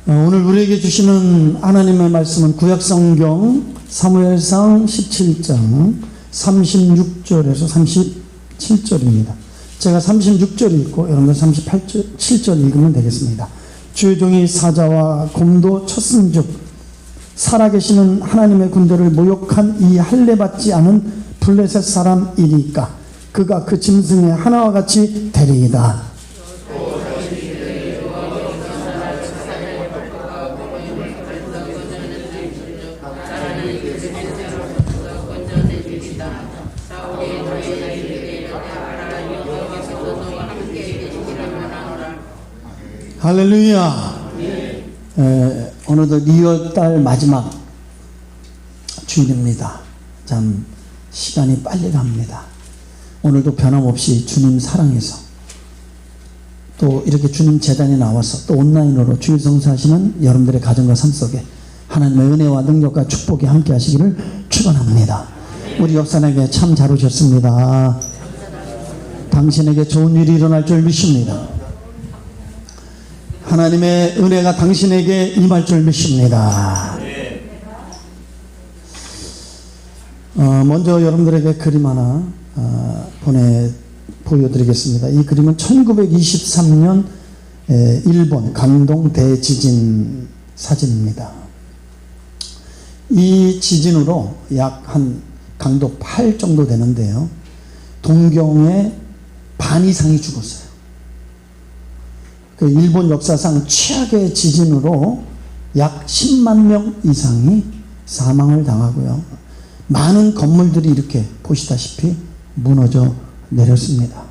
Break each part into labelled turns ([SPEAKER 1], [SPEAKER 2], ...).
[SPEAKER 1] 오늘 우리에게 주시는 하나님의 말씀은 구약성경 사무엘상 17장 36절에서 37절입니다. 제가 36절 읽고 여러분들 37절 읽으면 되겠습니다. 주의 종이 사자와 곰도 쳤은즉 살아계시는 하나님의 군대를 모욕한 이 할례받지 않은 블레셋 사람이니까 그가 그 짐승의 하나와 같이 되리이다. 할렐루야. 오늘도 2월달 마지막 주일입니다. 참 시간이 빨리 갑니다. 오늘도 변함없이 주님 사랑해서 또 이렇게 주님 제단에 나와서 또 온라인으로 주일 성사하시는 여러분들의 가정과 삶 속에 하나님의 은혜와 능력과 축복이 함께 하시기를 축원합니다. 우리 옆사람에게 참 잘 오셨습니다. 당신에게 좋은 일이 일어날 줄 믿습니다. 하나님의 은혜가 당신에게 임할 줄 믿습니다. 먼저 여러분들에게 그림 하나 보여드리겠습니다. 이 그림은 1923년 일본 강동 대지진 사진입니다. 이 지진으로 약 한 강도 8 정도 되는데요. 동경의 반 이상이 죽었어요. 그 일본 역사상 최악의 지진으로 약 10만 명 이상이 사망을 당하고요. 많은 건물들이 이렇게 보시다시피 무너져 내렸습니다.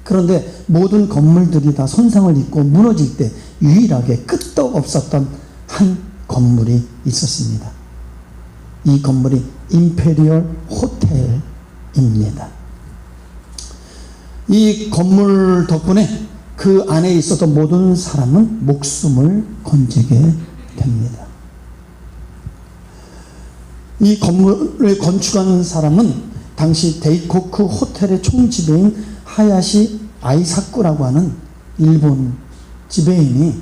[SPEAKER 1] 그런데 모든 건물들이 다 손상을 입고 무너질 때 유일하게 끄떡없었던 한 건물이 있었습니다. 이 건물이 임페리얼 호텔입니다. 이 건물 덕분에 그 안에 있었던 모든 사람은 목숨을 건지게 됩니다. 이 건물을 건축한 사람은 당시 데이코쿠 호텔의 총지배인 하야시 아이사쿠라고 하는 일본 지배인이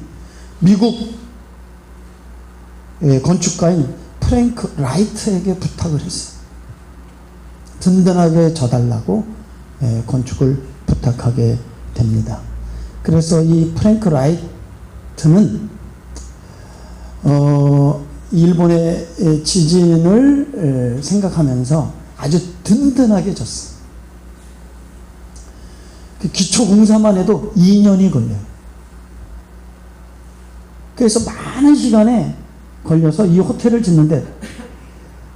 [SPEAKER 1] 미국 건축가인 프랭크 라이트에게 부탁을 했어요. 든든하게 져달라고 건축을 부탁하게 됩니다. 그래서 이 프랭크 라이트는 일본의 지진을 생각하면서 아주 든든하게 졌어요. 그 기초 공사만 해도 2년이 걸려요. 그래서 많은 시간에 걸려서 이 호텔을 짓는데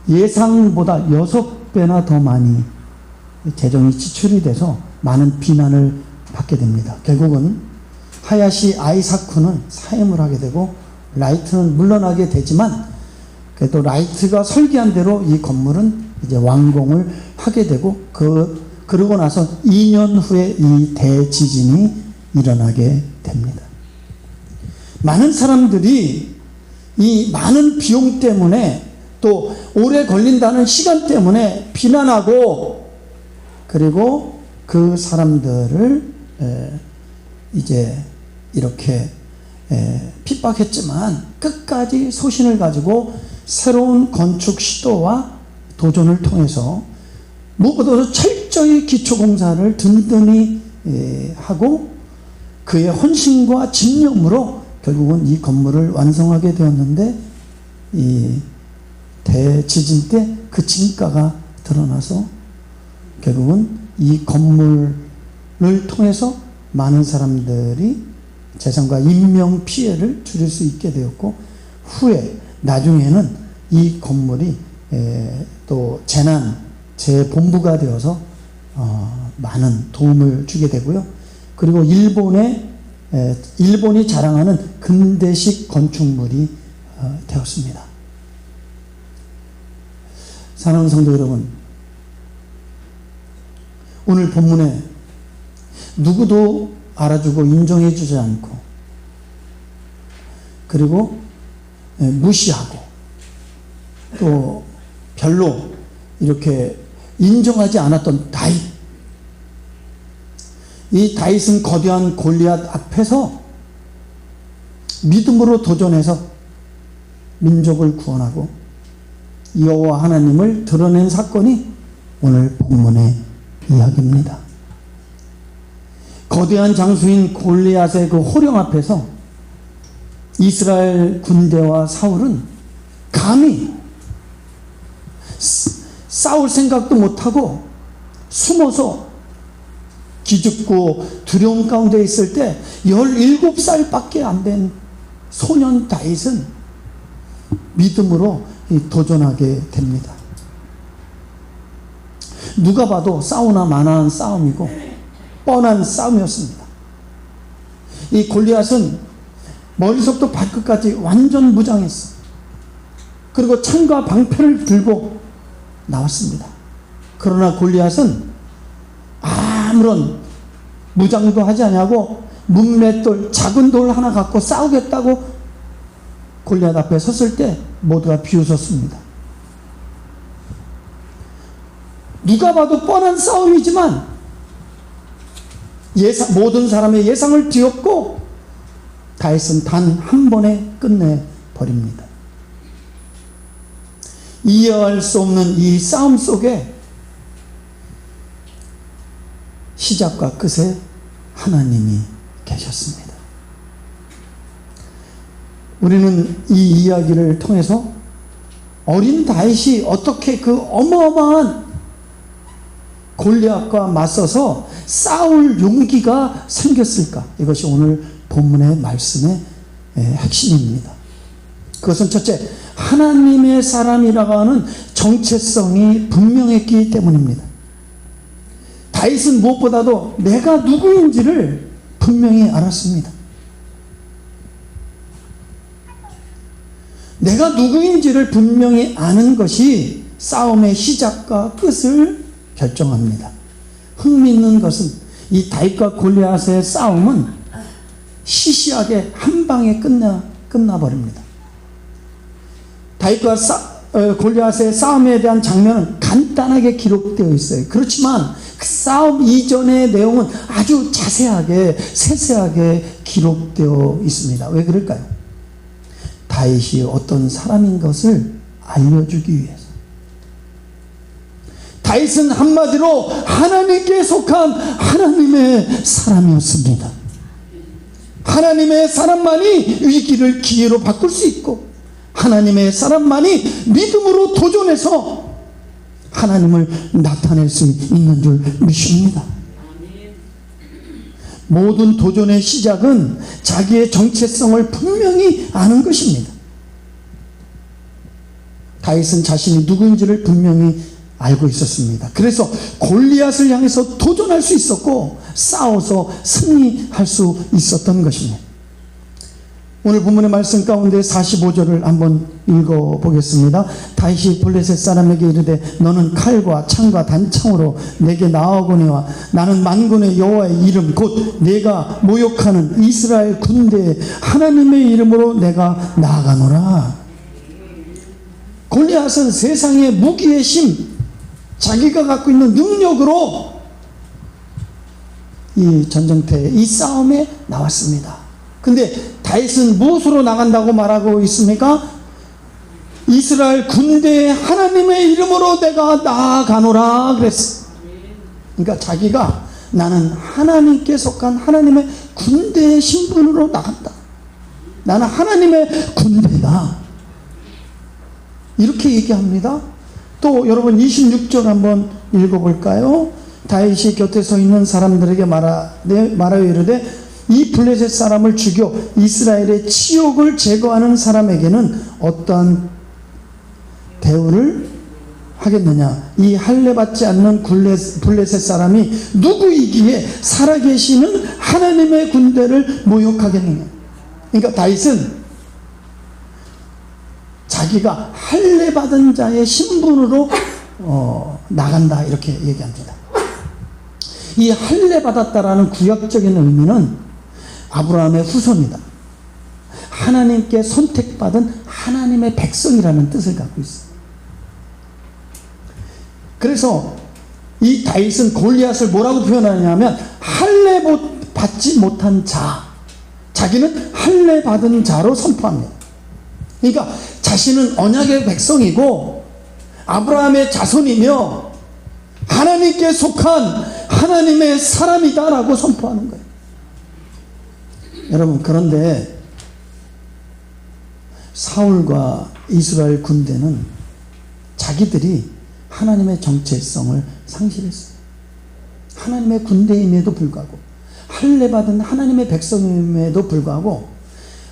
[SPEAKER 1] 예상보다 6배나 더 많이 재정이 지출이 돼서 많은 비난을 받게 됩니다. 결국은 하야시 아이사쿠는 사임을 하게 되고 라이트는 물러나게 되지만 그래도 라이트가 설계한 대로 이 건물은 이제 완공을 하게 되고 그러고 나서 2년 후에 이 대지진이 일어나게 됩니다. 많은 사람들이 이 많은 비용 때문에 또 오래 걸린다는 시간 때문에 비난하고 그리고 그 사람들을 이제 이렇게 핍박했지만 끝까지 소신을 가지고 새로운 건축 시도와 도전을 통해서 무엇보다도 철저히 기초공사를 든든히 하고 그의 헌신과 집념으로 결국은 이 건물을 완성하게 되었는데 이 대지진 때 그 진가가 드러나서 결국은 이 건물을 통해서 많은 사람들이 재산과 인명 피해를 줄일 수 있게 되었고 후에 나중에는 이 건물이 또 재본부가 되어서 많은 도움을 주게 되고요. 그리고 일본이 자랑하는 근대식 건축물이 되었습니다. 사랑하는 성도 여러분, 오늘 본문에 누구도 알아주고 인정해 주지 않고 그리고 무시하고 또 별로 이렇게 인정하지 않았던 다윗, 이 다윗은 거대한 골리앗 앞에서 믿음으로 도전해서 민족을 구원하고 여호와 하나님을 드러낸 사건이 오늘 본문의 이야기입니다. 거대한 장수인 골리앗의 그 호령 앞에서 이스라엘 군대와 사울은 감히 싸울 생각도 못하고 숨어서 기죽고 두려움 가운데 있을 때 17살밖에 안 된 소년 다윗은 믿음으로 도전하게 됩니다. 누가 봐도 싸우나 마나한 싸움이고 뻔한 싸움이었습니다. 이 골리앗은 머리부터 발끝까지 완전 무장했어. 그리고 창과 방패를 들고 나왔습니다. 그러나 골리앗은 아무런 무장도 하지 않냐고 문맷돌, 작은 돌 하나 갖고 싸우겠다고 골리앗 앞에 섰을 때 모두가 비웃었습니다. 누가 봐도 뻔한 싸움이지만 모든 사람의 예상을 뒤엎고 다윗은 단 한 번에 끝내버립니다. 이해할 수 없는 이 싸움 속에 시작과 끝에 하나님이 계셨습니다. 우리는 이 이야기를 통해서 어린 다윗이 어떻게 그 어마어마한 골리앗과 맞서서 싸울 용기가 생겼을까? 이것이 오늘 본문의 말씀의 핵심입니다. 그것은 첫째, 하나님의 사람이라고 하는 정체성이 분명했기 때문입니다. 다윗은 무엇보다도 내가 누구인지를 분명히 알았습니다. 내가 누구인지를 분명히 아는 것이 싸움의 시작과 끝을 결정합니다. 흥미있는 것은 이 다윗과 골리앗의 싸움은 시시하게 한 방에 끝나버립니다. 다윗과 골리앗의 싸움에 대한 장면은 간단하게 기록되어 있어요. 그렇지만 그 싸움 이전의 내용은 아주 자세하게 세세하게 기록되어 있습니다. 왜 그럴까요? 다윗이 어떤 사람인 것을 알려주기 위해서. 다윗은 한마디로 하나님께 속한 하나님의 사람이었습니다. 하나님의 사람만이 위기를 기회로 바꿀 수 있고 하나님의 사람만이 믿음으로 도전해서 하나님을 나타낼 수 있는 줄 믿습니다. 모든 도전의 시작은 자기의 정체성을 분명히 아는 것입니다. 다윗은 자신이 누구인지를 분명히 알고 있었습니다. 그래서 골리앗을 향해서 도전할 수 있었고 싸워서 승리할 수 있었던 것입니다. 오늘 본문의 말씀 가운데 45절을 한번 읽어보겠습니다. 다윗이 블레셋 사람에게 이르되 너는 칼과 창과 단창으로 내게 나아오거니와 나는 만군의 여호와의 이름 곧 내가 모욕하는 이스라엘 군대의 하나님의 이름으로 내가 나아가노라. 골리앗은 세상의 무기의 힘, 자기가 갖고 있는 능력으로 이 전쟁터에 이 싸움에 나왔습니다. 근데 다윗은 무엇으로 나간다고 말하고 있습니까? 이스라엘 군대의 하나님의 이름으로 내가 나아가노라 그랬어. 그러니까 자기가 나는 하나님께 속한 하나님의 군대의 신분으로 나간다. 나는 하나님의 군대다. 이렇게 얘기합니다. 또 여러분 26절 한번 읽어볼까요? 다윗이 곁에 서 있는 사람들에게 말하여 이르되 이 블레셋 사람을 죽여 이스라엘의 치욕을 제거하는 사람에게는 어떠한 대우를 하겠느냐? 이 할례받지 않는 블레셋 사람이 누구이기에 살아계시는 하나님의 군대를 모욕하겠느냐? 그러니까 다윗은 자기가 할례받은 자의 신분으로 나간다 이렇게 얘기합니다. 이 할례받았다라는 구약적인 의미는 아브라함의 후손이다. 하나님께 선택받은 하나님의 백성이라는 뜻을 갖고 있어요. 그래서 이 다윗은 골리앗을 뭐라고 표현하냐면 할례 받지 못한 자, 자기는 할례 받은 자로 선포합니다. 그러니까 자신은 언약의 백성이고 아브라함의 자손이며 하나님께 속한 하나님의 사람이다라고 선포하는 거예요. 여러분, 그런데 사울과 이스라엘 군대는 자기들이 하나님의 정체성을 상실했어요. 하나님의 군대임에도 불구하고, 할례 받은 하나님의 백성임에도 불구하고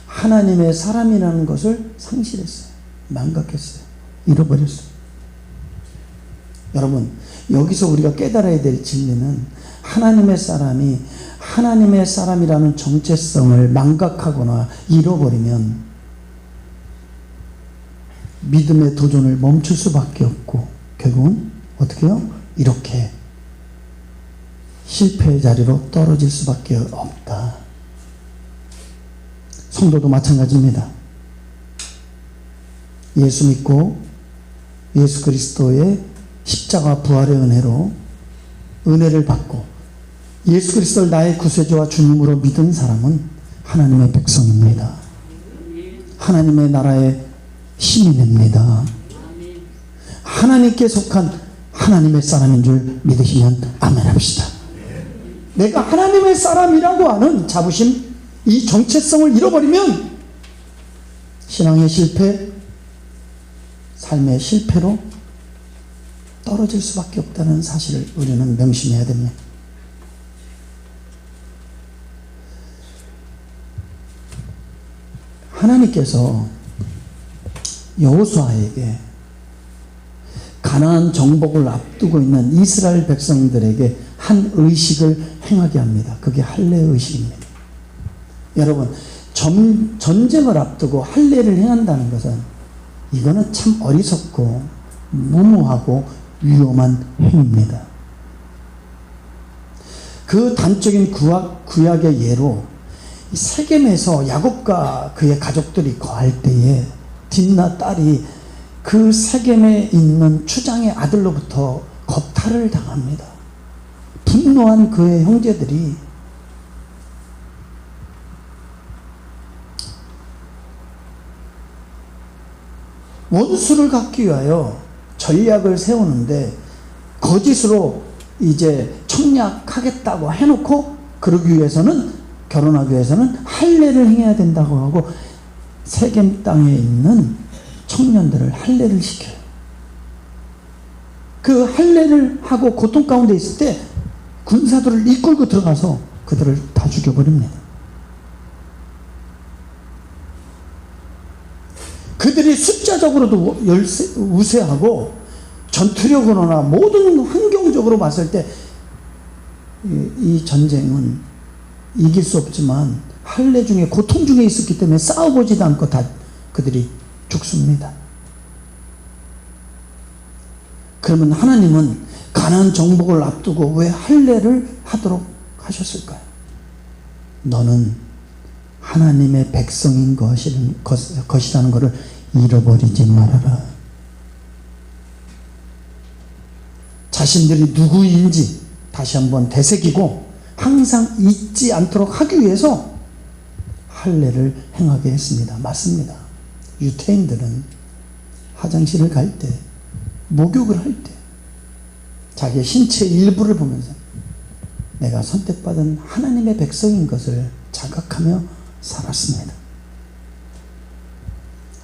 [SPEAKER 1] 하나님의 사람이라는 것을 상실했어요. 망각했어요. 잃어버렸어요. 여러분, 여기서 우리가 깨달아야 될 진리는 하나님의 사람이 하나님의 사람이라는 정체성을 망각하거나 잃어버리면 믿음의 도전을 멈출 수밖에 없고 결국은 어떻게 해요? 이렇게 실패의 자리로 떨어질 수밖에 없다. 성도도 마찬가지입니다. 예수 믿고 예수 그리스도의 십자가 부활의 은혜로 은혜를 받고 예수 그리스도를 나의 구세주와 주님으로 믿은 사람은 하나님의 백성입니다. 하나님의 나라의 시민입니다. 하나님께 속한 하나님의 사람인 줄 믿으시면 아멘 합시다. 내가 하나님의 사람이라고 하는 자부심, 이 정체성을 잃어버리면 신앙의 실패, 삶의 실패로 떨어질 수밖에 없다는 사실을 우리는 명심해야 됩니다. 하나님께서 여호수아에게 가나안 정복을 앞두고 있는 이스라엘 백성들에게 한 의식을 행하게 합니다. 그게 할례 의식입니다. 여러분, 전쟁을 앞두고 할례를 행한다는 것은 이거는 참 어리석고 무모하고 위험한 행위입니다. 그 단적인 구약의 예로 세겜에서 야곱과 그의 가족들이 거할 때에 딥나 딸이 그 세겜에 있는 추장의 아들로부터 겁탈을 당합니다. 분노한 그의 형제들이 원수를 갖기 위하여 전략을 세우는데 거짓으로 이제 청약하겠다고 해놓고 그러기 위해서는 결혼하기 위해서는 할례를 행해야 된다고 하고 세겜 땅에 있는 청년들을 할례를 시켜요. 그 할례를 하고 고통 가운데 있을 때 군사들을 이끌고 들어가서 그들을 다 죽여버립니다. 그들이 숫자적으로도 우세하고 전투력으로나 모든 환경적으로 봤을 때 이 전쟁은 이길 수 없지만 할례 중에 고통 중에 있었기 때문에 싸워보지도 않고 다 그들이 죽습니다. 그러면 하나님은 가나안 정복을 앞두고 왜 할례를 하도록 하셨을까요? 너는 하나님의 백성인 것이라는 것을 잃어버리지 말아라. 자신들이 누구인지 다시 한번 되새기고 항상 잊지 않도록 하기 위해서 할례를 행하게 했습니다. 맞습니다. 유태인들은 화장실을 갈 때, 목욕을 할 때 자기의 신체 일부를 보면서 내가 선택받은 하나님의 백성인 것을 자각하며 살았습니다.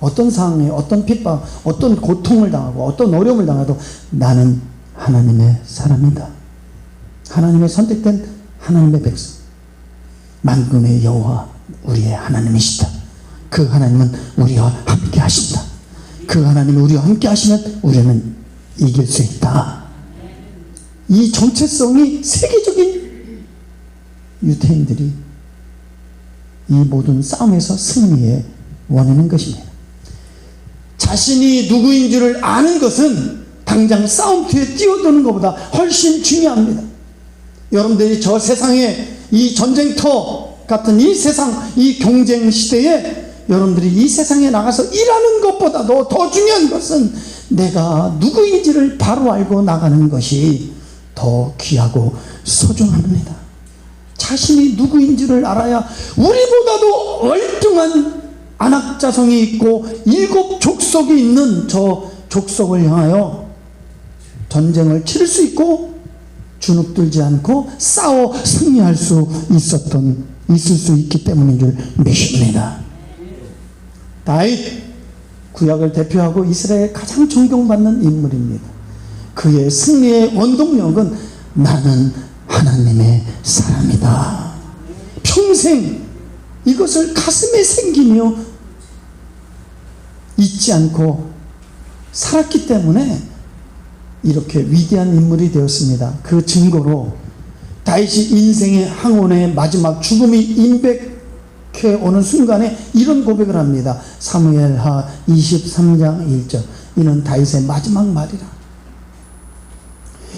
[SPEAKER 1] 어떤 상황에 어떤 핍박, 어떤 고통을 당하고 어떤 어려움을 당해도 나는 하나님의 사람이다. 하나님의 선택된 하나님의 백성, 만군의 여호와 우리의 하나님이시다. 그 하나님은 우리와 함께 하신다. 그 하나님이 우리와 함께 하시면 우리는 이길 수 있다. 이 정체성이 세계적인 유태인들이 이 모든 싸움에서 승리의 원인인 것입니다. 자신이 누구인 줄을 아는 것은 당장 싸움터에 뛰어드는 것보다 훨씬 중요합니다. 여러분들이 저 세상에 이 전쟁터 같은 이 세상, 이 경쟁 시대에 여러분들이 이 세상에 나가서 일하는 것보다도 더 중요한 것은 내가 누구인지를 바로 알고 나가는 것이 더 귀하고 소중합니다. 자신이 누구인지를 알아야 우리보다도 얼등한 안악자성이 있고 7 족속이 있는 저 족속을 향하여 전쟁을 치를 수 있고 주눅들지 않고 싸워 승리할 수 있을 수 있기 때문인 줄 믿습니다. 다윗, 구약을 대표하고 이스라엘의 가장 존경받는 인물입니다. 그의 승리의 원동력은 나는 하나님의 사람이다. 평생 이것을 가슴에 새기며 잊지 않고 살았기 때문에 이렇게 위대한 인물이 되었습니다. 그 증거로 다윗이 인생의 항온의 마지막 죽음이 임박해 오는 순간에 이런 고백을 합니다. 사무엘하 23장 1절. 이는 다윗의 마지막 말이라.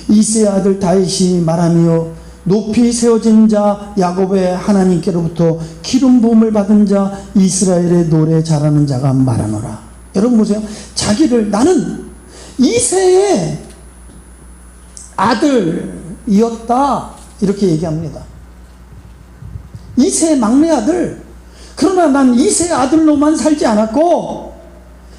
[SPEAKER 1] 이새의 아들 다윗이 말하며 높이 세워진 자 야곱의 하나님께로부터 기름 부음을 받은 자 이스라엘의 노래 잘하는 자가 말하노라. 여러분 보세요. 자기를 나는 이새의 아들이었다 이렇게 얘기합니다. 이새의 막내 아들. 그러나 난 이새의 아들로만 살지 않았고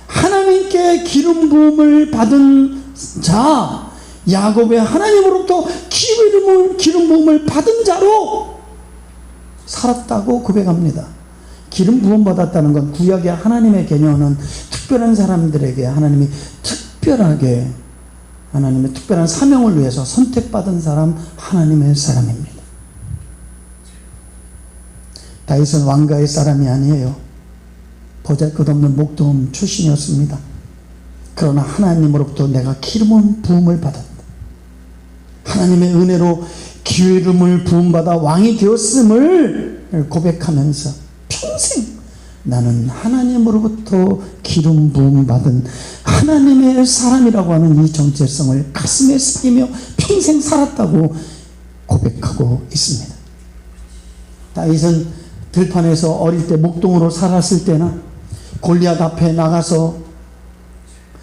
[SPEAKER 1] 하나님께 기름 부음을 받은 자 야곱의 하나님으로부터 기름 부음을 받은 자로 살았다고 고백합니다. 기름 부음 받았다는 건 구약의 하나님의 개념은 특별한 사람들에게 하나님이 특별하게 하나님의 특별한 사명을 위해서 선택받은 사람, 하나님의 사람입니다. 다윗은 왕가의 사람이 아니에요. 보잘것없는 목동 출신이었습니다. 그러나 하나님으로부터 내가 기름 부음을 받았다. 하나님의 은혜로 기름을 부음받아 왕이 되었음을 고백하면서 평생 나는 하나님으로부터 기름 부음 받은 하나님의 사람이라고 하는 이 정체성을 가슴에 새기며 평생 살았다고 고백하고 있습니다. 다윗은 들판에서 어릴 때 목동으로 살았을 때나 골리앗 앞에 나가서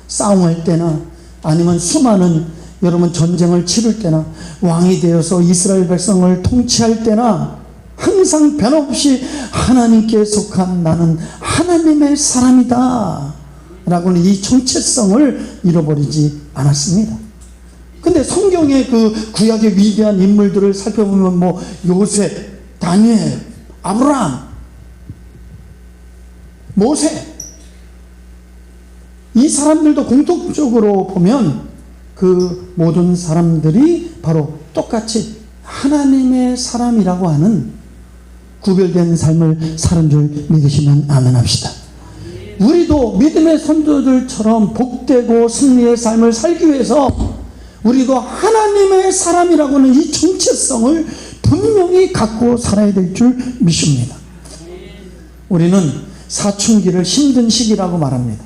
[SPEAKER 1] 싸움할 때나 아니면 수많은 여러분 전쟁을 치를 때나 왕이 되어서 이스라엘 백성을 통치할 때나 항상 변함없이 하나님께 속한 나는 하나님의 사람이다 라고는 이 정체성을 잃어버리지 않았습니다. 근데 성경의 그 구약의 위대한 인물들을 살펴보면 뭐 요셉, 다니엘, 아브라함, 모세 이 사람들도 공통적으로 보면 그 모든 사람들이 바로 똑같이 하나님의 사람이라고 하는 구별된 삶을 사는 줄 믿으시면 아멘 합시다. 우리도 믿음의 선조들처럼 복되고 승리의 삶을 살기 위해서 우리도 하나님의 사람이라고 하는 이 정체성을 분명히 갖고 살아야 될 줄 믿습니다. 우리는 사춘기를 힘든 시기라고 말합니다.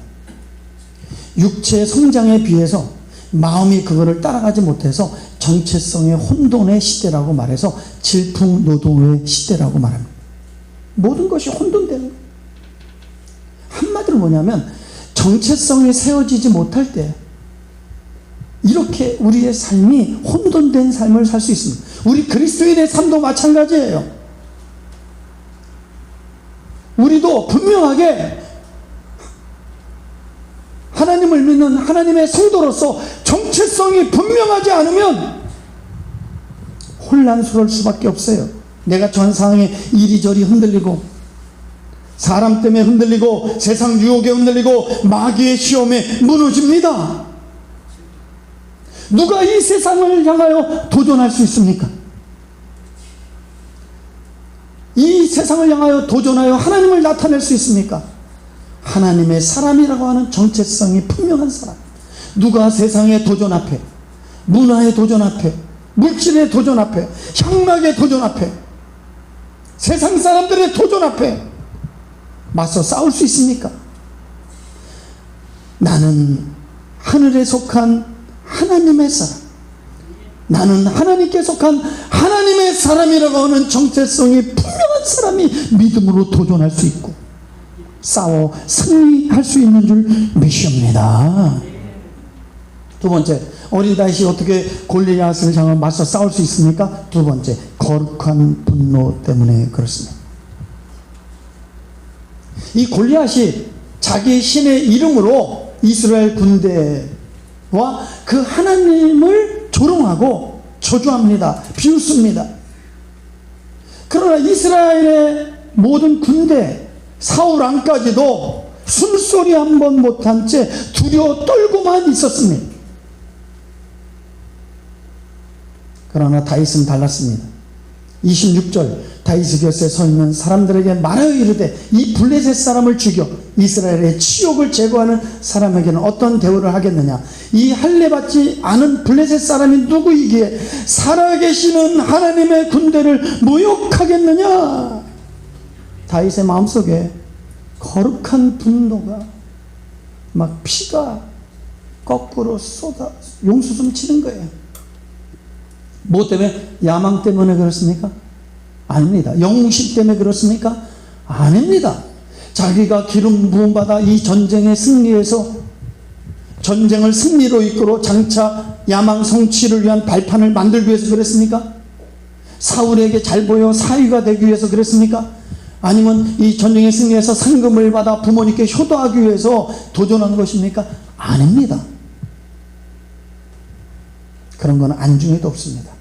[SPEAKER 1] 육체의 성장에 비해서 마음이 그거를 따라가지 못해서 정체성의 혼돈의 시대라고 말해서 질풍노동의 시대라고 말합니다. 모든 것이 혼돈되는 거예요. 한마디로 뭐냐면 정체성이 세워지지 못할 때 이렇게 우리의 삶이 혼돈된 삶을 살 수 있습니다. 우리 그리스도인의 삶도 마찬가지예요. 우리도 분명하게 하나님을 믿는 하나님의 성도로서 정체성이 분명하지 않으면 혼란스러울 수밖에 없어요. 내가 전 상황에 이리저리 흔들리고 사람 때문에 흔들리고 세상 유혹에 흔들리고 마귀의 시험에 무너집니다. 누가 이 세상을 향하여 도전할 수 있습니까? 이 세상을 향하여 도전하여 하나님을 나타낼 수 있습니까? 하나님의 사람이라고 하는 정체성이 분명한 사람. 누가 세상의 도전 앞에, 문화의 도전 앞에, 물질의 도전 앞에, 향락의 도전 앞에, 세상 사람들의 도전 앞에 맞서 싸울 수 있습니까? 나는 하늘에 속한 하나님의 사람, 나는 하나님께 속한 하나님의 사람이라고 하는 정체성이 분명한 사람이 믿음으로 도전할 수 있고 싸워 승리할 수 있는 줄 믿습니다. 두 번째, 어린 다윗이 어떻게 골리앗을 향해 맞서 싸울 수 있습니까? 두 번째, 거룩한 분노 때문에 그렇습니다. 이 골리앗이 자기 신의 이름으로 이스라엘 군대와 그 하나님을 조롱하고 저주합니다. 비웃습니다. 그러나 이스라엘의 모든 군대, 사울 왕까지도 숨소리 한 번 못한 채 두려워 떨고만 있었습니다. 그러나 다윗은 달랐습니다. 26절, 다윗이 곁에 서 있는 사람들에게 말하여 이르되 이 블레셋 사람을 죽여 이스라엘의 치욕을 제거하는 사람에게는 어떤 대우를 하겠느냐. 이 할례받지 않은 블레셋 사람이 누구이기에 살아계시는 하나님의 군대를 모욕하겠느냐. 다윗의 마음속에 거룩한 분노가, 막 피가 거꾸로 쏟아 용수숨 치는 거예요. 뭐 때문에? 야망 때문에 그렇습니까? 아닙니다. 영웅심 때문에 그렇습니까? 아닙니다. 자기가 기름 부음받아 이 전쟁에 승리해서 전쟁을 승리로 이끌어 장차 야망 성취를 위한 발판을 만들기 위해서 그랬습니까? 사울에게 잘 보여 사위가 되기 위해서 그랬습니까? 아니면 이 전쟁에 승리해서 상금을 받아 부모님께 효도하기 위해서 도전한 것입니까? 아닙니다. 그런 건 안중에도 없습니다.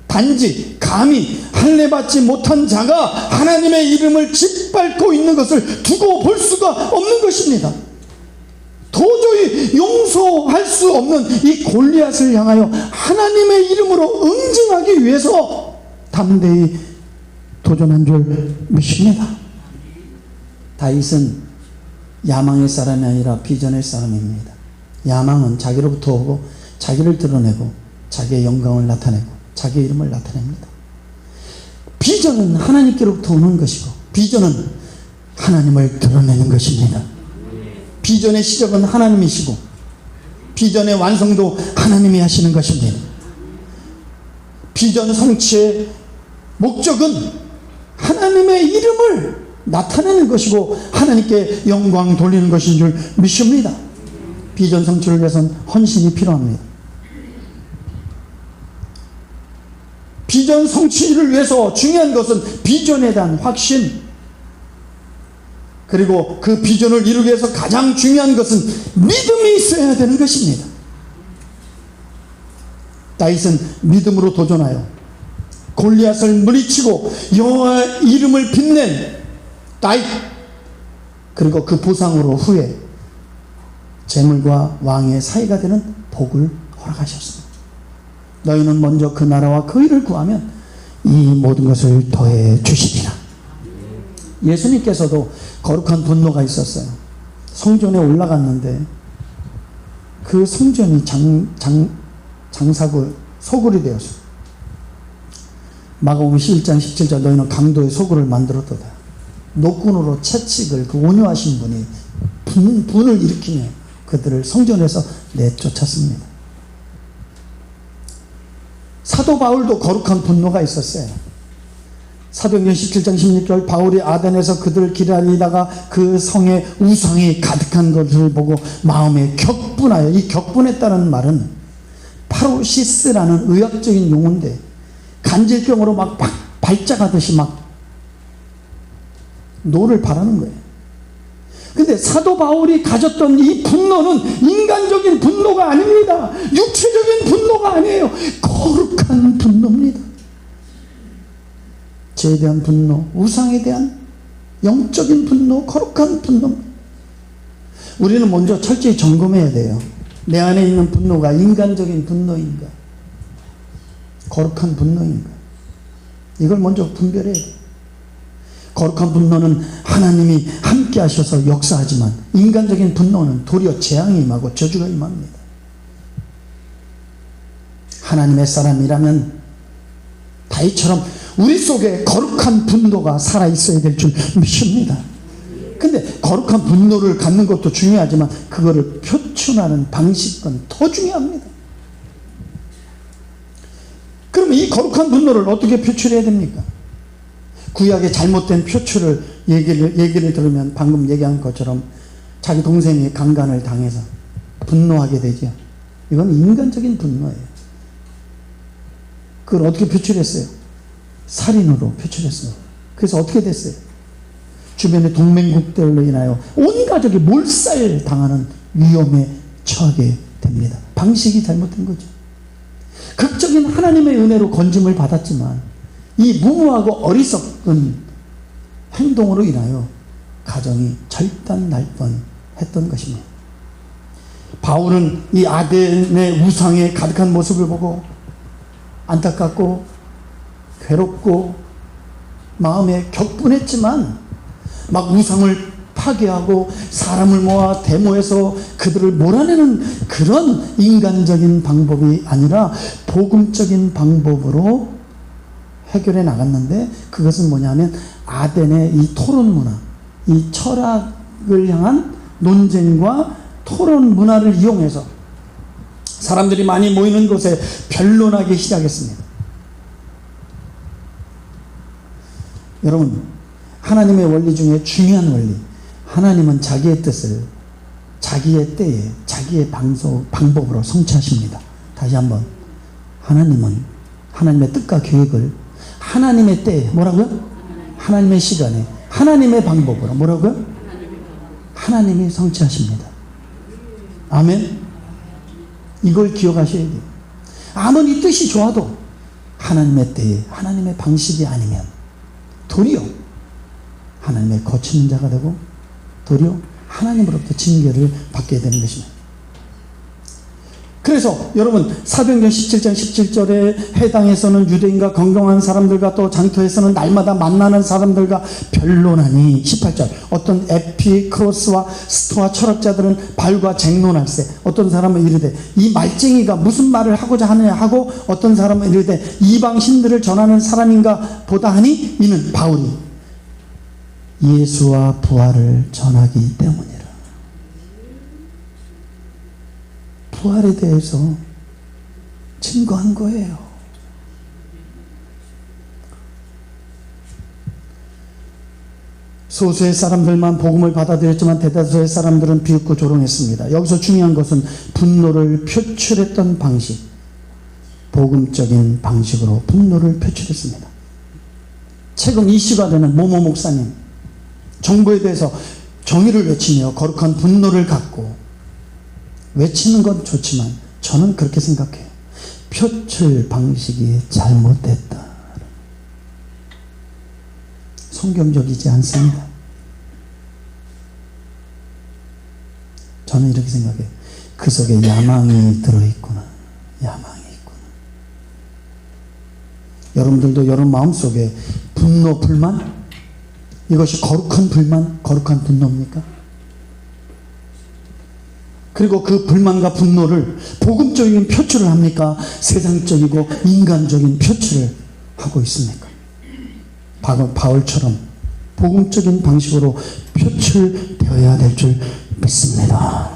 [SPEAKER 1] 단지 감히 할례받지 못한 자가 하나님의 이름을 짓밟고 있는 것을 두고 볼 수가 없는 것입니다. 도저히 용서할 수 없는 이 골리앗을 향하여 하나님의 이름으로 응징하기 위해서 담대히 도전한 줄 믿습니다. 다윗은 야망의 사람이 아니라 비전의 사람입니다. 야망은 자기로부터 오고 자기를 드러내고 자기의 영광을 나타내고 자기의 이름을 나타냅니다. 비전은 하나님께로부터 오는 것이고 비전은 하나님을 드러내는 것입니다. 비전의 시작은 하나님이시고 비전의 완성도 하나님이 하시는 것입니다. 비전 성취의 목적은 하나님의 이름을 나타내는 것이고 하나님께 영광 돌리는 것인 줄 믿습니다. 비전 성취를 위해서는 헌신이 필요합니다. 비전 성취를 위해서 중요한 것은 비전에 대한 확신, 그리고 그 비전을 이루기 위해서 가장 중요한 것은 믿음이 있어야 되는 것입니다. 다윗은 믿음으로 도전하여 골리앗을 물리치고 여호와의 이름을 빛낸 다윗, 그리고 그 보상으로 후에 재물과 왕의 사이가 되는 복을 허락하셨습니다. 너희는 먼저 그 나라와 그 일을 구하면 이 모든 것을 더해 주시리라. 예수님께서도 거룩한 분노가 있었어요. 성전에 올라갔는데 그 성전이 장사구 소굴이 되었어요. 마가복음 11장 17절 너희는 강도의 소굴을 만들었도다. 노군으로 채찍을 그 온유하신 분이 분을 일으키며 그들을 성전에서 내쫓았습니다. 사도 바울도 거룩한 분노가 있었어요. 사도행전 17장 16절 바울이 아덴에서 그들을 기다리다가 그 성에 우상이 가득한 것을 보고 마음에 격분하여, 이 격분했다는 말은 파로시스라는 의학적인 용어인데 간질병으로 막 발작하듯이 막 노를 바라는 거예요. 근데 사도 바울이 가졌던 이 분노는 인간적인 분노가 아닙니다. 육체적인 분노가 아니에요. 거룩한 분노입니다. 죄에 대한 분노, 우상에 대한 영적인 분노, 거룩한 분노입니다. 우리는 먼저 철저히 점검해야 돼요. 내 안에 있는 분노가 인간적인 분노인가, 거룩한 분노인가, 이걸 먼저 분별해야 돼요. 거룩한 분노는 하나님이 함께 하셔서 역사하지만 인간적인 분노는 도리어 재앙이 임하고 저주가 임합니다. 하나님의 사람이라면 다윗처럼 우리 속에 거룩한 분노가 살아있어야 될 줄 믿습니다. 근데 거룩한 분노를 갖는 것도 중요하지만 그거를 표출하는 방식은 더 중요합니다. 그럼 이 거룩한 분노를 어떻게 표출해야 됩니까? 구약의 잘못된 표출을 얘기를 들으면 방금 얘기한 것처럼 자기 동생이 강간을 당해서 분노하게 되죠. 이건 인간적인 분노예요. 그걸 어떻게 표출했어요? 살인으로 표출했어요. 그래서 어떻게 됐어요? 주변의 동맹국들로 인하여 온 가족이 몰살 당하는 위험에 처하게 됩니다. 방식이 잘못된 거죠. 극적인 하나님의 은혜로 건짐을 받았지만 이 무모하고 어리석은 행동으로 인하여 가정이 절단 날 뻔했던 것입니다. 바울은 이 아덴의 우상에 가득한 모습을 보고 안타깝고 괴롭고 마음에 격분했지만 막 우상을 파괴하고 사람을 모아 데모해서 그들을 몰아내는 그런 인간적인 방법이 아니라 복음적인 방법으로 해결해 나갔는데, 그것은 뭐냐면 아덴의 이 토론 문화, 이 철학을 향한 논쟁과 토론 문화를 이용해서 사람들이 많이 모이는 곳에 변론하기 시작했습니다. 여러분, 하나님의 원리 중에 중요한 원리, 하나님은 자기의 뜻을 자기의 때에 자기의 방법으로 성취하십니다. 다시 한번, 하나님은 하나님의 뜻과 계획을 하나님의 때에, 뭐라고요? 하나님의 시간에 하나님의 방법으로, 뭐라고요? 하나님이 성취하십니다. 아멘. 이걸 기억하셔야 돼요. 아무리 뜻이 좋아도 하나님의 때에 하나님의 방식이 아니면 도리어 하나님의 거치는 자가 되고 도리어 하나님으로부터 징계를 받게 되는 것입니다. 그래서 여러분, 사도행전 17장 17절에 해당에서는 유대인과 건강한 사람들과 또 장터에서는 날마다 만나는 사람들과 변론하니, 18절, 어떤 에피크로스와 스토아 철학자들은 바울과 쟁론할세, 어떤 사람은 이르되 이 말쟁이가 무슨 말을 하고자 하느냐 하고, 어떤 사람은 이르되 이방 신들을 전하는 사람인가 보다 하니 이는 바울이 예수와 부활을 전하기 때문이라. 부활에 대해서 증거한 거예요. 소수의 사람들만 복음을 받아들였지만 대다수의 사람들은 비웃고 조롱했습니다. 여기서 중요한 것은 분노를 표출했던 방식, 복음적인 방식으로 분노를 표출했습니다. 최근 이슈가 되는 모모 목사님, 정부에 대해서 정의를 외치며 거룩한 분노를 갖고, 외치는 건 좋지만 저는 그렇게 생각해요. 표출 방식이 잘못됐다. 성경적이지 않습니다. 저는 이렇게 생각해요. 그 속에 야망이 들어있구나. 야망이 있구나. 여러분들도 여러분 마음속에 분노, 불만, 이것이 거룩한 불만, 거룩한 분노입니까? 그리고 그 불만과 분노를 복음적인 표출을 합니까? 세상적이고 인간적인 표출을 하고 있습니까? 바울처럼 복음적인 방식으로 표출되어야 될 줄 믿습니다.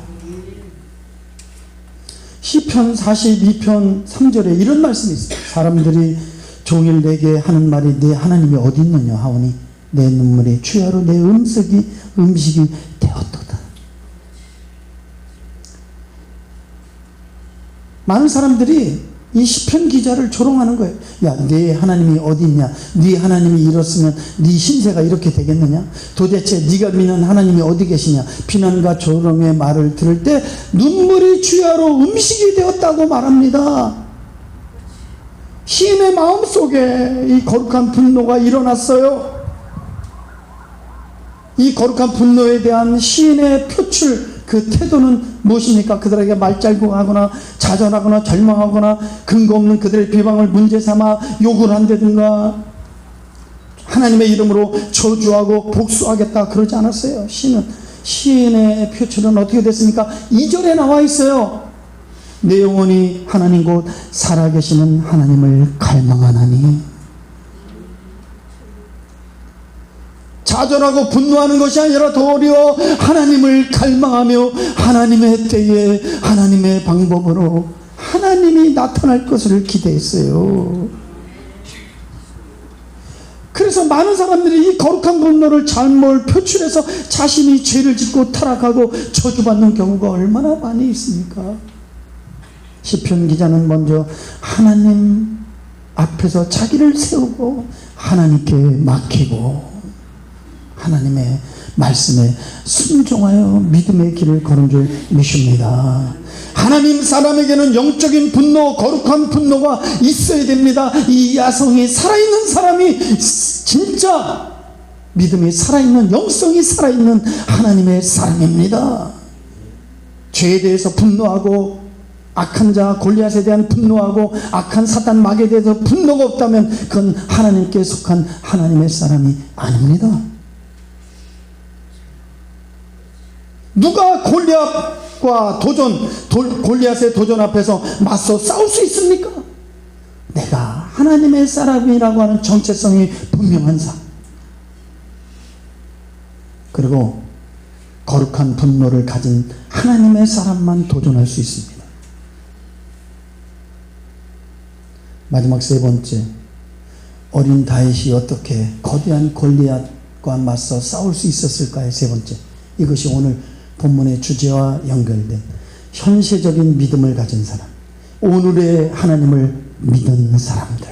[SPEAKER 1] 시편 42편 3절에 이런 말씀이 있어요. 사람들이 종일 내게 하는 말이 내 하나님이 어디 있느냐 하오니 내 눈물이 주야로 내 음식이 되었도다. 많은 사람들이 이 시편 기자를 조롱하는 거예요. 야, 네 하나님이 어디 있냐? 네 하나님이 이렇으면 네 신세가 이렇게 되겠느냐? 도대체 네가 믿는 하나님이 어디 계시냐? 비난과 조롱의 말을 들을 때 눈물이 주야로 음식이 되었다고 말합니다. 시인의 마음속에 이 거룩한 분노가 일어났어요. 이 거룩한 분노에 대한 시인의 표출, 그 태도는 무엇입니까? 그들에게 말잘구하거나 자절하거나 절망하거나 근거 없는 그들의 비방을 문제 삼아 욕을 한다든가 하나님의 이름으로 저주하고 복수하겠다 그러지 않았어요. 시인의 표출은 어떻게 됐습니까? 2절에 나와 있어요. 내 영혼이 하나님 곧 살아계시는 하나님을 갈망하나니. 자절하고 분노하는 것이 아니라 도리어 하나님을 갈망하며 하나님의 때에 하나님의 방법으로 하나님이 나타날 것을 기대했어요. 그래서 많은 사람들이 이 거룩한 분노를 잘못 표출해서 자신이 죄를 짓고 타락하고 저주받는 경우가 얼마나 많이 있습니까? 시편 기자는 먼저 하나님 앞에서 자기를 세우고 하나님께 맡기고 하나님의 말씀에 순종하여 믿음의 길을 걸은 줄 믿습니다. 하나님 사람에게는 영적인 분노, 거룩한 분노가 있어야 됩니다. 이 야성이 살아있는 사람이 진짜 믿음이 살아있는, 영성이 살아있는 하나님의 사람입니다. 죄에 대해서 분노하고 악한 자 골리앗에 대한 분노하고 악한 사단 마귀에 대해서 분노가 없다면 그건 하나님께 속한 하나님의 사람이 아닙니다. 누가 골리앗과 골리앗의 도전 앞에서 맞서 싸울 수 있습니까? 내가 하나님의 사람이라고 하는 정체성이 분명한 사람, 그리고 거룩한 분노를 가진 하나님의 사람만 도전할 수 있습니다. 마지막 세 번째, 어린 다윗이 어떻게 거대한 골리앗과 맞서 싸울 수 있었을까의 세 번째, 이것이 오늘 본문의 주제와 연결된 현세적인 믿음을 가진 사람, 오늘의 하나님을 믿는 사람들,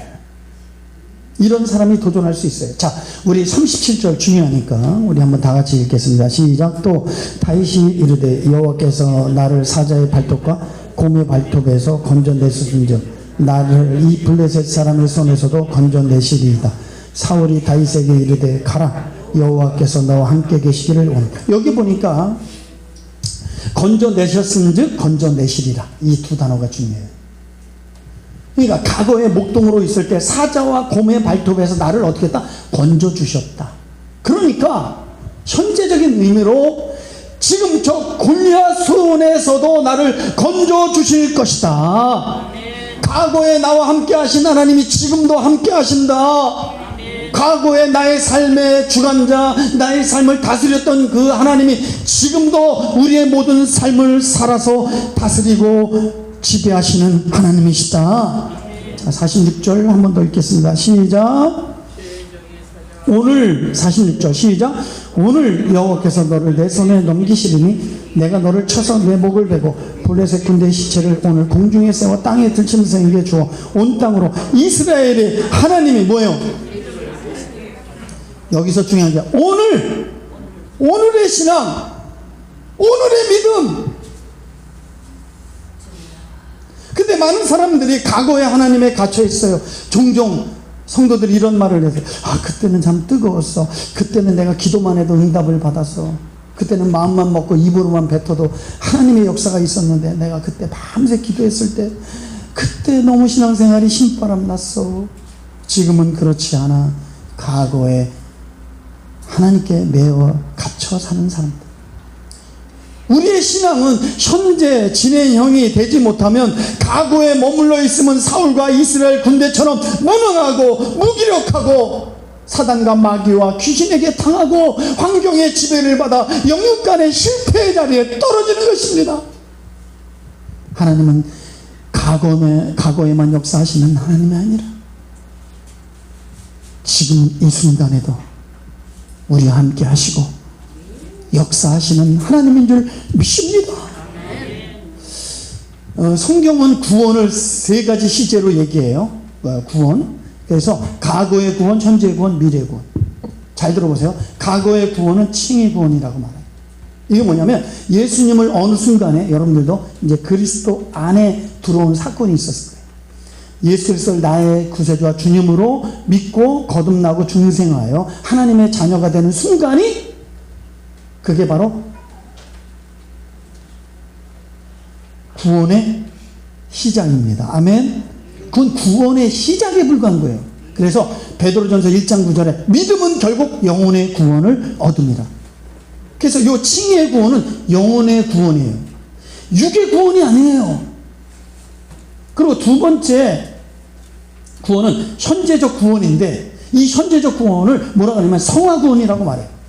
[SPEAKER 1] 이런 사람이 도전할 수 있어요. 자, 우리 37절 중요하니까 우리 한번 다 같이 읽겠습니다. 시작. 또 다윗이 이르되 여호와께서 나를 사자의 발톱과 곰의 발톱에서 건져내셨은즉 나를 이 블레셋 사람의 손에서도 건져내시리이다. 사울이 다윗에게 이르되 가라, 여호와께서 너와 함께 계시기를 원한다. 여기 보니까 건져내셨은즉 건져내시리라, 이 두 단어가 중요해요. 그러니까 과거에 목동으로 있을 때 사자와 곰의 발톱에서 나를 어떻게 했다? 건져주셨다. 그러니까 현재적인 의미로 지금 저 골리앗 손에서도 나를 건져주실 것이다. 과거에 나와 함께 하신 하나님이 지금도 함께 하신다. 과거에 나의 삶의 주관자, 나의 삶을 다스렸던 그 하나님이 지금도 우리의 모든 삶을 살아서 다스리고 지배하시는 하나님이시다. 자, 46절 한 번 더 읽겠습니다. 시작. 오늘 46절 시작. 오늘 여호와께서 너를 내 손에 넘기시리니 내가 너를 쳐서 내 목을 베고 블레셋 군대의 시체를 오늘 공중에 세워 땅에 들짐승에게 주어 온 땅으로 이스라엘의 하나님이 뭐예요? 여기서 중요한 게 오늘의 신앙, 오늘의 믿음. 근데 많은 사람들이 과거에 하나님에 갇혀 있어요. 종종 성도들이 이런 말을 해서 그때는 참 뜨거웠어. 그때는 내가 기도만 해도 응답을 받았어. 그때는 마음만 먹고 입으로만 뱉어도 하나님의 역사가 있었는데 내가 그때 밤새 기도했을 때 그때 너무 신앙생활이 신바람 났어. 지금은 그렇지 않아. 과거에 하나님께 매어 갇혀 사는 사람들. 우리의 신앙은 현재 진행형이 되지 못하면 과거에 머물러 있으면 사울과 이스라엘 군대처럼 무능하고 무기력하고 사단과 마귀와 귀신에게 당하고 환경의 지배를 받아 영육간의 실패의 자리에 떨어지는 것입니다. 하나님은 과거에만 역사하시는 하나님이 아니라 지금 이 순간에도 우리와 함께 하시고 역사하시는 하나님인 줄 믿습니다. 성경은 구원을 세 가지 시제로 얘기해요. 구원. 그래서 과거의 구원, 현재의 구원, 미래의 구원. 잘 들어보세요. 과거의 구원은 칭의 구원이라고 말해요. 이게 뭐냐면 예수님을 어느 순간에 여러분들도 이제 그리스도 안에 들어온 사건이 있었을 거예요. 예수 그리스도를 나의 구세주와 주님으로 믿고 거듭나고 중생하여 하나님의 자녀가 되는 순간이, 그게 바로 구원의 시작입니다. 아멘. 그건 구원의 시작에 불과한 거예요. 그래서 베드로전서 1장 9절에 믿음은 결국 영혼의 구원을 얻습니다. 그래서 이 칭의의 구원은 영혼의 구원이에요. 육의 구원이 아니에요. 그리고 두 번째 구원은 현재적 구원인데, 이 현재적 구원을 뭐라고 하냐면 성화 구원이라고 말해요.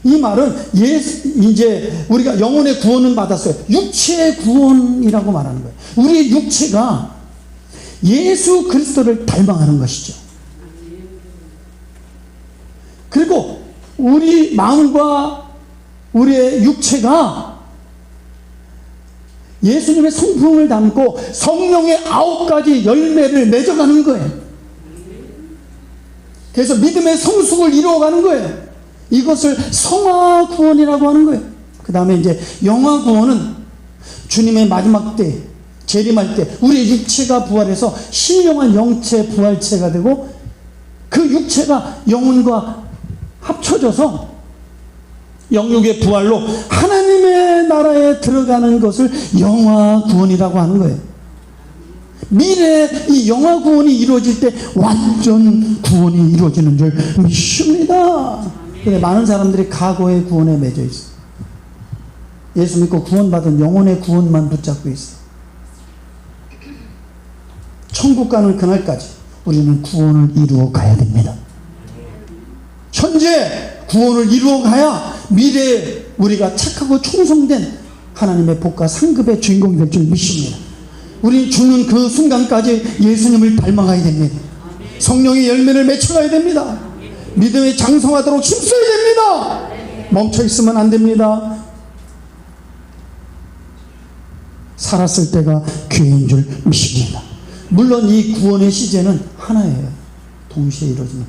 [SPEAKER 1] 이 말은 이제 우리가 영혼의 구원은 받았어요. 육체의 구원이라고 말하는 거예요. 우리의 육체가 예수 그리스도를 닮아가는 것이죠. 그리고 우리 마음과 우리의 육체가 예수님의 성품을 담고 성령의 9가지 열매를 맺어가는 거예요. 그래서 믿음의 성숙을 이루어가는 거예요. 이것을 성화 구원이라고 하는 거예요. 그 다음에 이제 영화 구원은 주님의 마지막 때, 재림할 때 우리 육체가 부활해서 신령한 영체 부활체가 되고 그 육체가 영혼과 합쳐져서 영육의 부활로 하나님의 나라에 들어가는 것을 영화 구원이라고 하는 거예요. 미래에 이 영화 구원이 이루어질 때 완전 구원이 이루어지는 줄 믿습니다. 근데 많은 사람들이 과거의 구원에 맺어 있어. 예수 믿고 구원받은 영혼의 구원만 붙잡고 있어. 천국 가는 그날까지 우리는 구원을 이루어 가야 됩니다. 현재 구원을 이루어 가야 미래에 우리가 착하고 충성된 하나님의 복과 상급의 주인공이 될 줄 믿습니다. 우리 죽는 그 순간까지 예수님을 닮아가야 됩니다. 성령의 열매를 맺혀가야 됩니다. 믿음의 장성하도록 힘써야 됩니다. 멈춰있으면 안 됩니다. 살았을 때가 기회인 줄 믿습니다. 물론 이 구원의 시제는 하나예요. 동시에 이루어지는.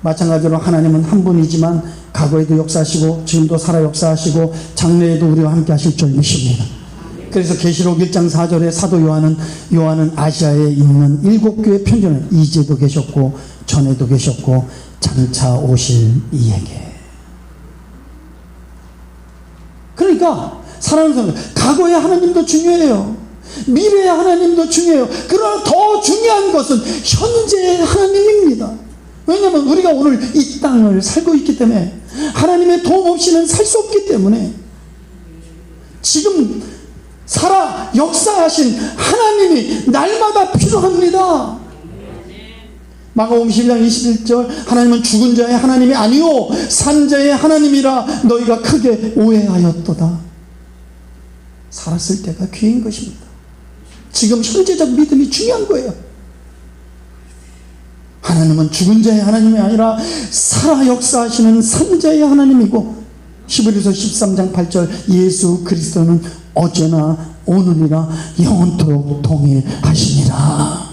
[SPEAKER 1] 마찬가지로 하나님은 한 분이지만 과거에도 역사하시고 지금도 살아 역사하시고 장래에도 우리와 함께 하실 줄 믿습니다. 그래서 계시록 1장 4절에 사도 요한은 아시아에 있는 7교회 편지는 이제도 계셨고 전에도 계셨고 장차 오실 이에게. 그러니까 사랑하는 사람들, 과거의 하나님도 중요해요. 미래의 하나님도 중요해요. 그러나 더 중요한 것은 현재의 하나님입니다. 왜냐하면 우리가 오늘 이 땅을 살고 있기 때문에 하나님의 도움 없이는 살 수 없기 때문에 지금 살아 역사하신 하나님이 날마다 필요합니다. 마가복음 11장 21절 하나님은 죽은 자의 하나님이 아니요 산 자의 하나님이라 너희가 크게 오해하였도다. 살았을 때가 기회인 것입니다. 지금 현재적 믿음이 중요한 거예요. 하나님은 죽은 자의 하나님이 아니라 살아 역사하시는 산 자의 하나님이고 히브리서 13장 8절 예수 그리스도는 어제나 오늘이나 영원토록 동일하시니라.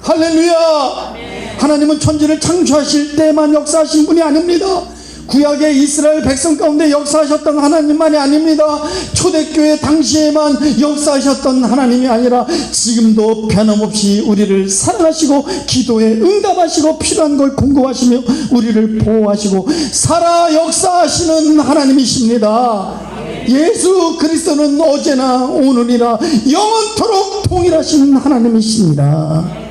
[SPEAKER 1] 할렐루야. 하나님은 천지를 창조하실 때만 역사하신 분이 아닙니다. 구약의 이스라엘 백성 가운데 역사하셨던 하나님만이 아닙니다. 초대교회 당시에만 역사하셨던 하나님이 아니라 지금도 변함없이 우리를 사랑하시고 기도에 응답하시고 필요한 걸 공급하시며 우리를 보호하시고 살아 역사하시는 하나님이십니다. 예수 그리스도는 어제나 오늘이나 영원토록 동일하신 하나님이십니다.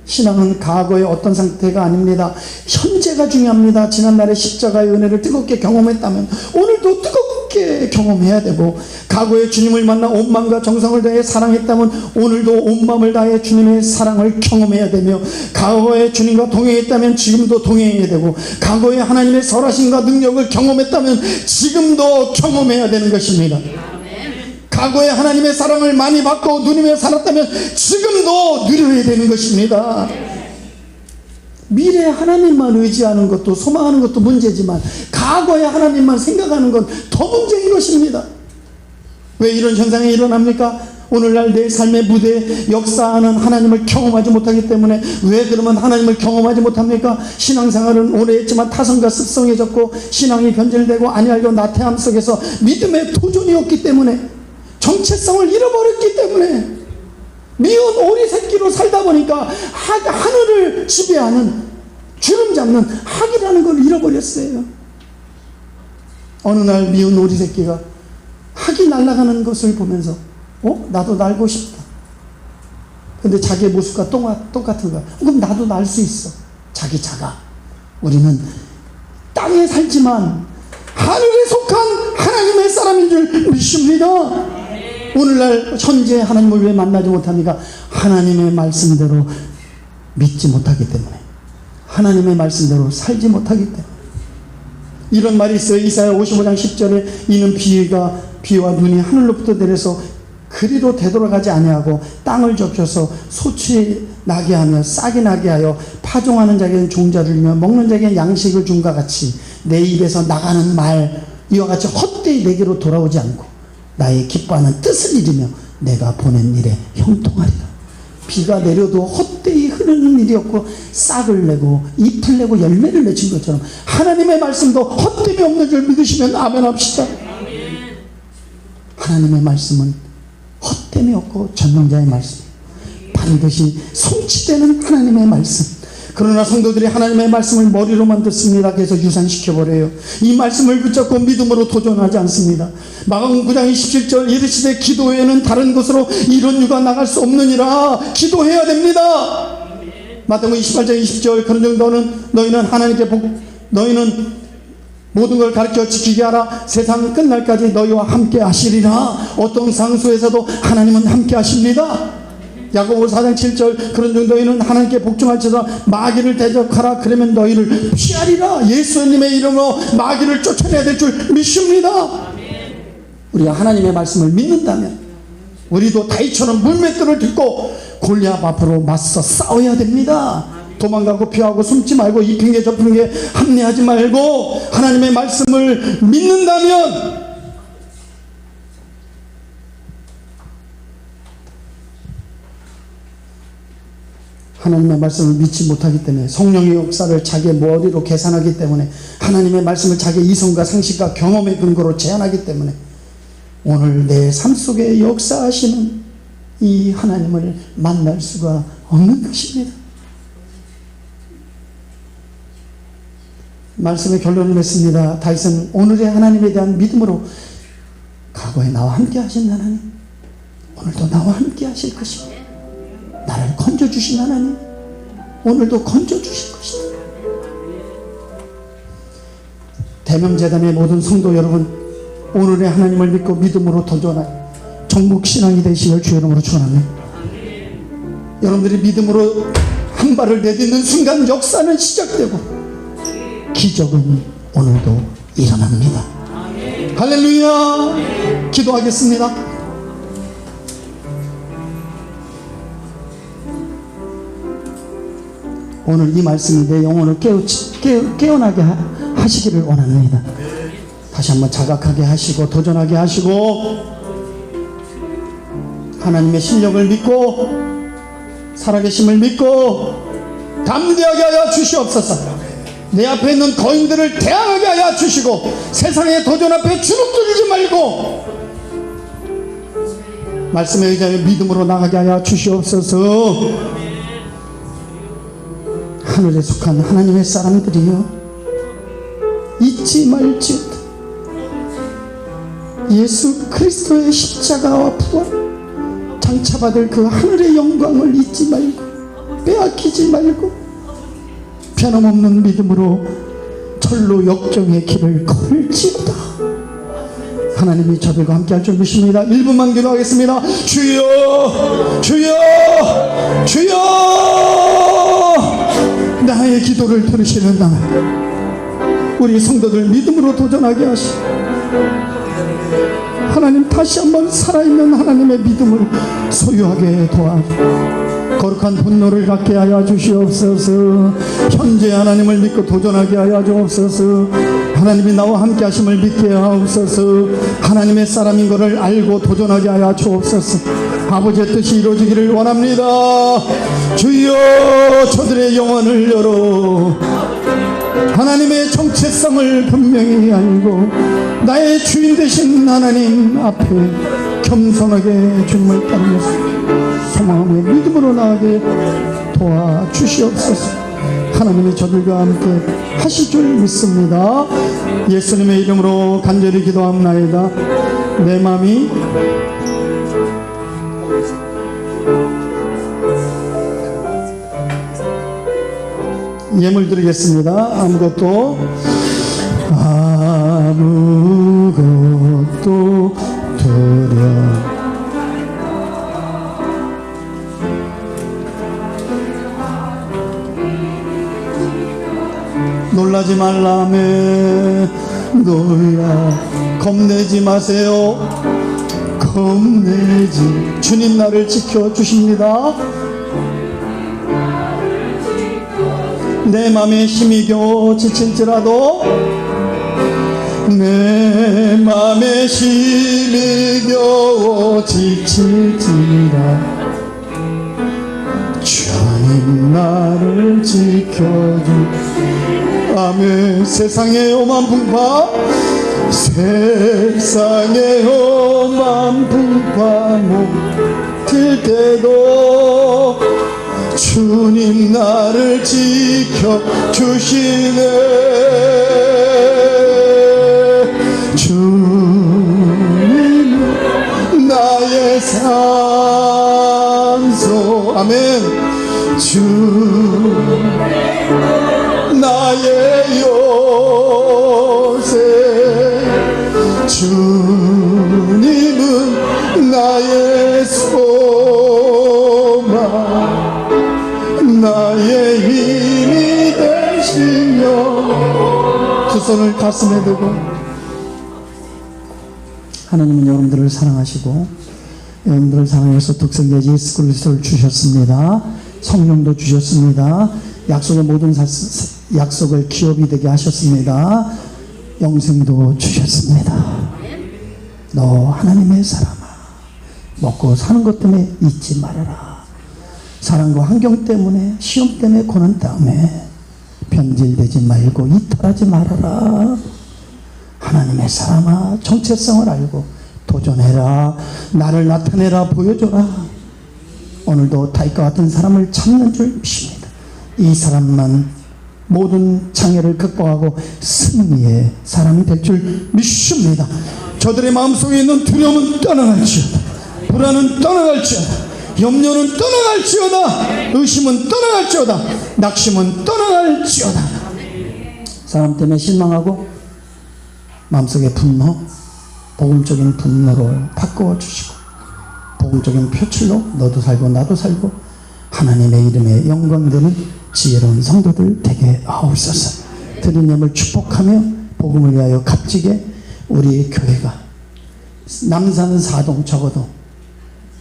[SPEAKER 1] 신앙은 과거의 어떤 상태가 아닙니다. 현재가 중요합니다. 지난날의 십자가의 은혜를 뜨겁게 경험했다면 오늘도 뜨겁게 경험해야 되고, 과거에 주님을 만나 온 마음과 정성을 다해 사랑했다면 오늘도 온 마음을 다해 주님의 사랑을 경험해야 되며, 과거에 주님과 동행했다면 지금도 동행해야 되고, 과거에 하나님의 설하심과 능력을 경험했다면 지금도 경험해야 되는 것입니다. 과거에 하나님의 사랑을 많이 받고 누리며 살았다면 지금도 누려야 되는 것입니다. 미래에 하나님만 의지하는 것도 소망하는 것도 문제지만 과거에 하나님만 생각하는 건 더 문제인 것입니다. 왜 이런 현상이 일어납니까? 오늘날 내 삶의 무대에 역사하는 하나님을 경험하지 못하기 때문에. 왜 그러면 하나님을 경험하지 못합니까? 신앙생활은 오래 했지만 타성과 습성해졌고 신앙이 변질되고 안일하고 나태함 속에서 믿음의 도전이 없기 때문에, 정체성을 잃어버렸기 때문에, 미운 오리 새끼로 살다 보니까 하늘을 지배하는, 주름 잡는 학이라는 걸 잃어버렸어요. 어느 날 미운 오리 새끼가 학이 날아가는 것을 보면서 나도 날고 싶다. 근데 자기의 모습과 똑같은 거야. 그럼 나도 날 수 있어. 자기 자가. 우리는 땅에 살지만 하늘에 속한 하나님의 사람인 줄 믿습니다. 오늘날 현재 하나님을 왜 만나지 못합니까? 하나님의 말씀대로 믿지 못하기 때문에, 하나님의 말씀대로 살지 못하기 때문에. 이런 말이 있어요. 이사야 55장 10절에 이는 비와 눈이 하늘로부터 내려서 그리로 되돌아가지 아니하고 땅을 적셔서 소치 나게 하며 싹이 나게 하여 파종하는 자에게는 종자를 주며 먹는 자에게는 양식을 준과 같이 내 입에서 나가는 말 이와 같이 헛되이 내게로 돌아오지 않고 나의 기뻐하는 뜻을 이루며 내가 보낸 일에 형통하리라. 비가 내려도 헛되이 흐르는 일이 없고 싹을 내고 잎을 내고 열매를 맺힌 것처럼 하나님의 말씀도 헛됨이 없는 줄 믿으시면 아멘 합시다. 하나님의 말씀은 헛됨이 없고 전능자의 말씀, 반드시 성취되는 하나님의 말씀. 그러나 성도들이 하나님의 말씀을 머리로만 듣습니다. 그래서 유산시켜버려요. 이 말씀을 붙잡고 믿음으로 도전하지 않습니다. 마가복음 9장 27절 이르시되 기도 외에는 다른 곳으로 이런 유가 나갈 수 없느니라. 기도해야 됩니다. 마태복음 28장 20절 그런 정도는 너희는 하나님께 너희는 모든 걸 가르쳐 지키게 하라. 세상 끝날까지 너희와 함께 하시리라. 어떤 장소에서도 하나님은 함께 하십니다. 야고보서 4장 7절 그런 중 너희는 하나님께 복종할지어다 마귀를 대적하라. 그러면 너희를 피하리라. 예수님의 이름으로 마귀를 쫓아내야 될 줄 믿습니다. 우리가 하나님의 말씀을 믿는다면 우리도 다윗처럼 물맷돌을 듣고 골리앗 앞으로 맞서 싸워야 됩니다. 도망가고 피하고 숨지 말고 이 핑계 저 핑계 합리하지 말고 하나님의 말씀을 믿는다면 하나님의 말씀을 믿지 못하기 때문에 성령의 역사를 자기의 머리로 계산하기 때문에 하나님의 말씀을 자기의 이성과 상식과 경험의 근거로 제한하기 때문에 오늘 내 삶 속에 역사하시는 이 하나님을 만날 수가 없는 것입니다. 말씀의 결론을 맺습니다. 다윗은 오늘의 하나님에 대한 믿음으로 과거에 나와 함께 하신 하나님, 오늘도 나와 함께 하실 것이고 나를 건져주신 하나님, 오늘도 건져주실 것이다. 대명재단의 모든 성도 여러분, 오늘의 하나님을 믿고 믿음으로 도전하여 정복신앙이 되시길 주의 이름으로 축원합니다. 여러분들이 믿음으로 한 발을 내딛는 순간 역사는 시작되고 기적은 오늘도 일어납니다. 할렐루야. 기도하겠습니다. 오늘 이 말씀이 내 영혼을 깨어나게 하시기를 원합니다. 다시 한번 자각하게 하시고 도전하게 하시고 하나님의 실력을 믿고 살아계심을 믿고 담대하게 하여 주시옵소서. 내 앞에 있는 거인들을 대항하게 하여 주시고 세상의 도전 앞에 주눅들지 말고 말씀에 의지하여 믿음으로 나가게 하여 주시옵소서. 하늘에 속한 하나님의 사람들이여 잊지 말지어다. 예수 그리스도의 십자가와 부활 장차받을 그 하늘의 영광을 잊지 말고 빼앗기지 말고 변함없는 믿음으로 절로 역정의 길을 걸을지어다. 하나님이 저들과 함께 할 줄 믿습니다. 1분만 기도하겠습니다. 주여 주여 주여. 나의 기도를 들으시는 우리 성도들 믿음으로 도전하게 하시고 하나님 다시 한번 살아있는 하나님의 믿음을 소유하게 도와주시고 거룩한 분노를 갖게 하여 주시옵소서. 현재 하나님을 믿고 도전하게 하여 주옵소서. 하나님이 나와 함께 하심을 믿게 하옵소서. 하나님의 사람인 것을 알고 도전하게 하여 주옵소서. 아버지의 뜻이 이루어지기를 원합니다. 주여 저들의 영혼을 열어 하나님의 정체성을 분명히 알고 나의 주인 되신 하나님 앞에 겸손하게 주님을 따르면서 소망하며 믿음으로 나아가게 도와주시옵소서. 하나님이 저들과 함께 하실 줄 믿습니다. 예수님의 이름으로 간절히 기도합나이다. 내 마음이 예물 드리겠습니다. 아무것도 드려 놀라지 말라며 놀라 겁내지 마세요. 겁내지 주님 나를 지켜주십니다. 내 맘에 힘이 겨워 지칠지라도 내 맘에 힘이 겨워 지칠지라 주님 나를 지켜주. 아멘. 세상의 험한 풍파, 세상의 험한 풍파 못들 때도 주님 나를 지켜주시네. 주님 나의 산소. 아멘. 주 나의 요새. 주님은 나의 소망, 나의 힘이 되시며. 두 손을 가슴에 두고. 하나님은 여러분들을 사랑하시고 여러분들을 사랑해서 독생자 예수 그리스도를 주셨습니다. 성령도 주셨습니다. 약속의 모든 약속을 기업이 되게 하셨습니다. 영생도 주셨습니다. 너 하나님의 사람아, 먹고 사는 것 때문에 잊지 말아라. 사랑과 환경 때문에, 시험 때문에, 고난 때문에 변질되지 말고 이탈하지 말아라. 하나님의 사람아, 정체성을 알고 도전해라. 나를 나타내라. 보여줘라. 오늘도 다윗과 같은 사람을 찾는 줄 믿습니다. 이 사람만 모든 장애를 극복하고 승리의 사람이 될 줄 믿습니다. 저들의 마음속에 있는 두려움은 떠나갈지어다. 불안은 떠나갈지어다. 염려는 떠나갈지어다. 의심은 떠나갈지어다. 낙심은 떠나갈지어다. 사람 때문에 실망하고 마음속의 분노, 복음적인 분노로 바꿔주시고 복음적인 표출로 너도 살고 나도 살고 하나님의 이름에 영광되는 지혜로운 성도들 되게 하옵소서. 드린 예물 축복하며 복음을 위하여 값지게 우리 교회가 남산 사동 적어도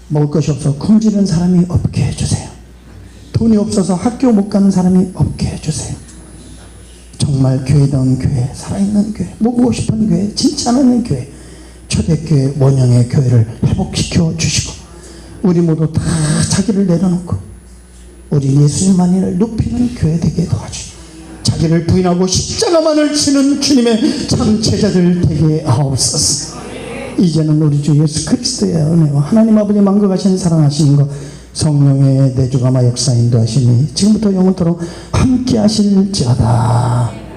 [SPEAKER 1] 먹을 것이 없어 굶주리는 사람이 없게 해주세요. 돈이 없어서 학교 못 가는 사람이 없게 해주세요. 정말 교회다운 교회, 살아있는 교회, 모으고 싶은 교회, 칭찬하는 교회, 초대교회, 원형의 교회를 회복시켜 주시고 우리 모두 다 자기를 내려놓고 우리 예수님만을 높이는 교회 되게 도와주시고 자기를 부인하고 십자가만을 치는 주님의 참 제자들 되게 하옵소서. 이제는 우리 주 예수 그리스도의 은혜와 하나님 아버지 만국하신 사랑하시는 것 성령의 내주가마 역사 인도하시니 지금부터 영원토록 함께 하실지어다.